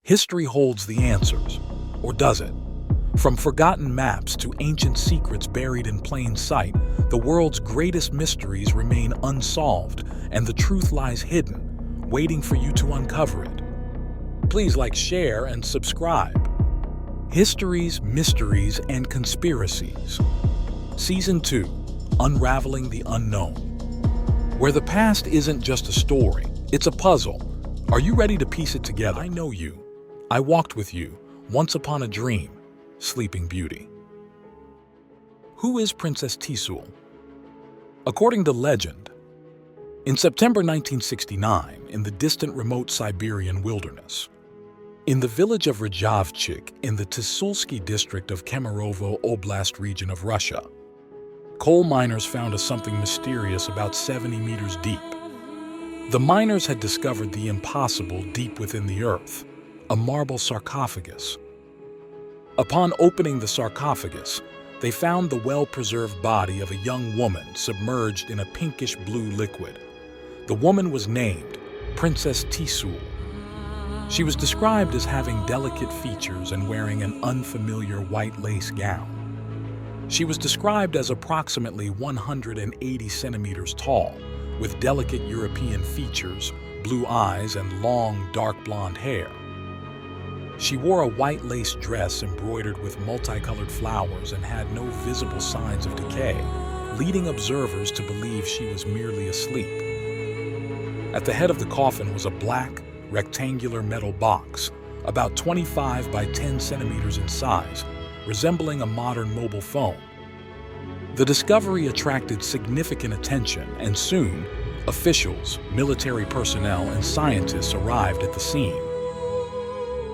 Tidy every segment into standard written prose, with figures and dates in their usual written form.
History holds the answers, or does it? From forgotten maps to ancient secrets buried in plain sight, the world's greatest mysteries remain unsolved, and the truth lies hidden, waiting for you to uncover it. Please like, share, and subscribe. Histories, Mysteries, and Conspiracies. Season 2, Unraveling the Unknown. Where the past isn't just a story, it's a puzzle. Are you ready to piece it together? I know you. I walked with you, once upon a dream, Sleeping Beauty. Who is Princess Tisul? According to legend, in September 1969, in the distant remote Siberian wilderness, in the village of Rajavchik in the Tisulsky district of Kemerovo Oblast region of Russia, coal miners found something mysterious about 70 meters deep. The miners had discovered the impossible deep within the earth, a marble sarcophagus. Upon opening the sarcophagus, they found the well-preserved body of a young woman submerged in a pinkish-blue liquid. The woman was named Princess Tisul. She was described as having delicate features and wearing an unfamiliar white lace gown. She was described as approximately 180 centimeters tall, with delicate European features, blue eyes, and long, dark blonde hair. She wore a white lace dress embroidered with multicolored flowers and had no visible signs of decay, leading observers to believe she was merely asleep. At the head of the coffin was a black, rectangular metal box, about 25 by 10 centimeters in size, resembling a modern mobile phone. The discovery attracted significant attention, and soon, officials, military personnel, and scientists arrived at the scene.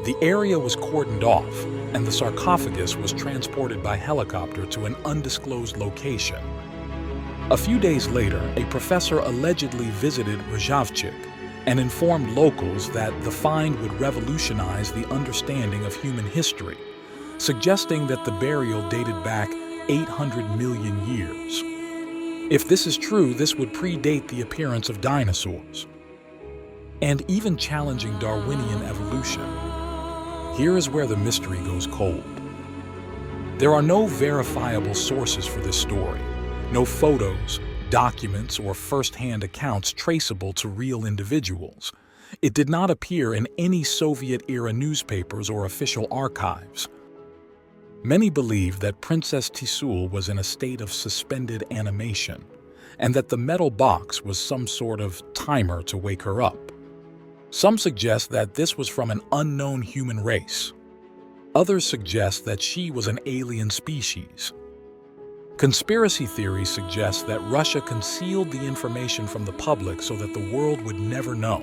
The area was cordoned off, and the sarcophagus was transported by helicopter to an undisclosed location. A few days later, a professor allegedly visited Rajavchik and informed locals that the find would revolutionize the understanding of human history, suggesting that the burial dated back 800 million years. If this is true, this would predate the appearance of dinosaurs, and even challenging Darwinian evolution. Here is where the mystery goes cold. There are no verifiable sources for this story, no photos, documents, or first-hand accounts traceable to real individuals. It did not appear in any Soviet-era newspapers or official archives. Many believe that Princess Tisul was in a state of suspended animation, and that the metal box was some sort of timer to wake her up. Some suggest that this was from an unknown human race. Others suggest that she was an alien species. Conspiracy theories suggest that Russia concealed the information from the public so that the world would never know.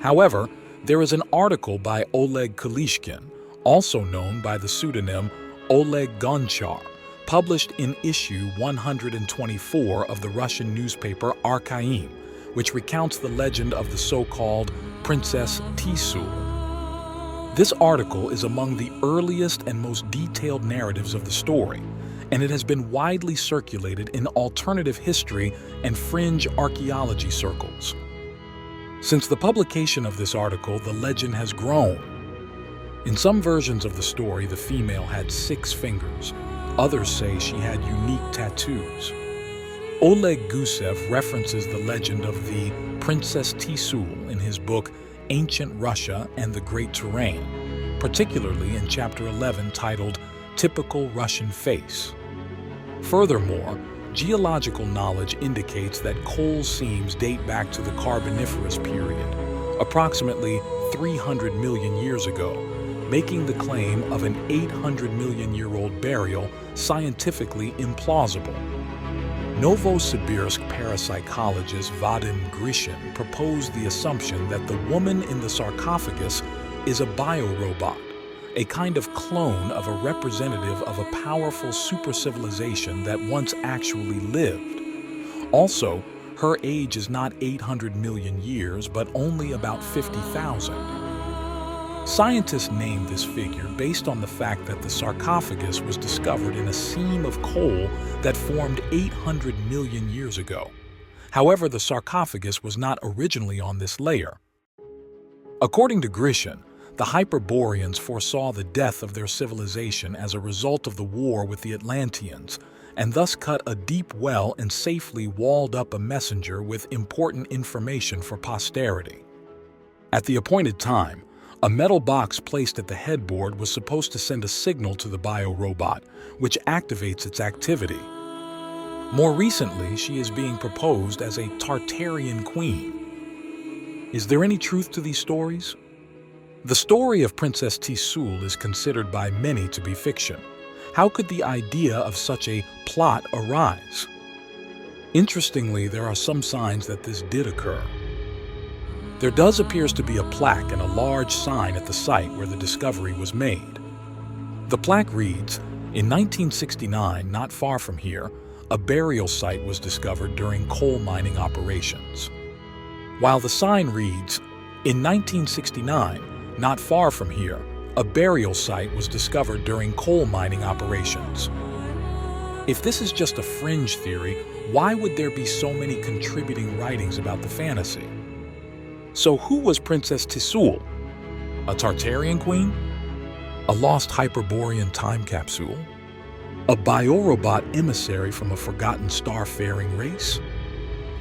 However, there is an article by Oleg Kalishkin, also known by the pseudonym Oleg Gonchar, published in issue 124 of the Russian newspaper Archaeology, which recounts the legend of the so-called Princess Tisul. This article is among the earliest and most detailed narratives of the story, and it has been widely circulated in alternative history and fringe archaeology circles. Since the publication of this article, the legend has grown. In some versions of the story, the female had 6 fingers. Others say she had unique tattoos. Oleg Gusev references the legend of the Princess Tisul in his book Ancient Russia and the Great Terrain, particularly in Chapter 11 titled Typical Russian Face. Furthermore, geological knowledge indicates that coal seams date back to the Carboniferous period, approximately 300 million years ago, making the claim of an 800-million-year-old burial scientifically implausible. Novosibirsk parapsychologist Vadim Grishin proposed the assumption that the woman in the sarcophagus is a biorobot, a kind of clone of a representative of a powerful supercivilization that once actually lived. Also, her age is not 800 million years, but only about 50,000. Scientists named this figure based on the fact that the sarcophagus was discovered in a seam of coal that formed 800 million years ago. However, the sarcophagus was not originally on this layer. According to Grishin, The Hyperboreans foresaw the death of their civilization as a result of the war with the Atlanteans, and thus cut a deep well and safely walled up a messenger with important information for posterity. At the appointed time, a metal box placed at the headboard was supposed to send a signal to the biorobot, which activates its activity. More recently, she is being proposed as a Tartarian queen. Is there any truth to these stories? The story of Princess Tisul is considered by many to be fiction. How could the idea of such a plot arise? Interestingly, there are some signs that this did occur. There does appear to be a plaque and a large sign at the site where the discovery was made. The plaque reads, "In 1969, not far from here, a burial site was discovered during coal mining operations." While the sign reads, "In 1969, not far from here, a burial site was discovered during coal mining operations." If this is just a fringe theory, why would there be so many contributing writings about the fantasy? So who was Princess Tisul? A Tartarian queen? A lost Hyperborean time capsule? A biorobot emissary from a forgotten star-faring race?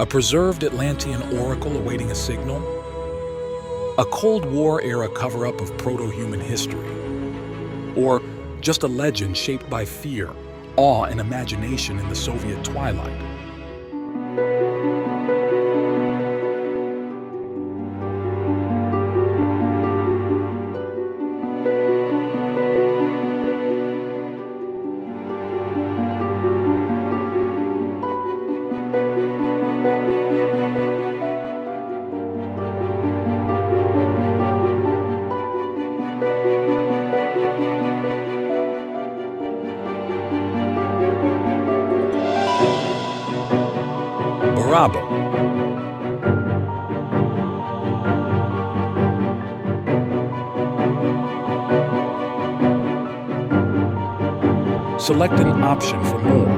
A preserved Atlantean oracle awaiting a signal? A Cold War-era cover-up of proto-human history? Or just a legend shaped by fear, awe, and imagination in the Soviet twilight? Bravo. Select an option for more.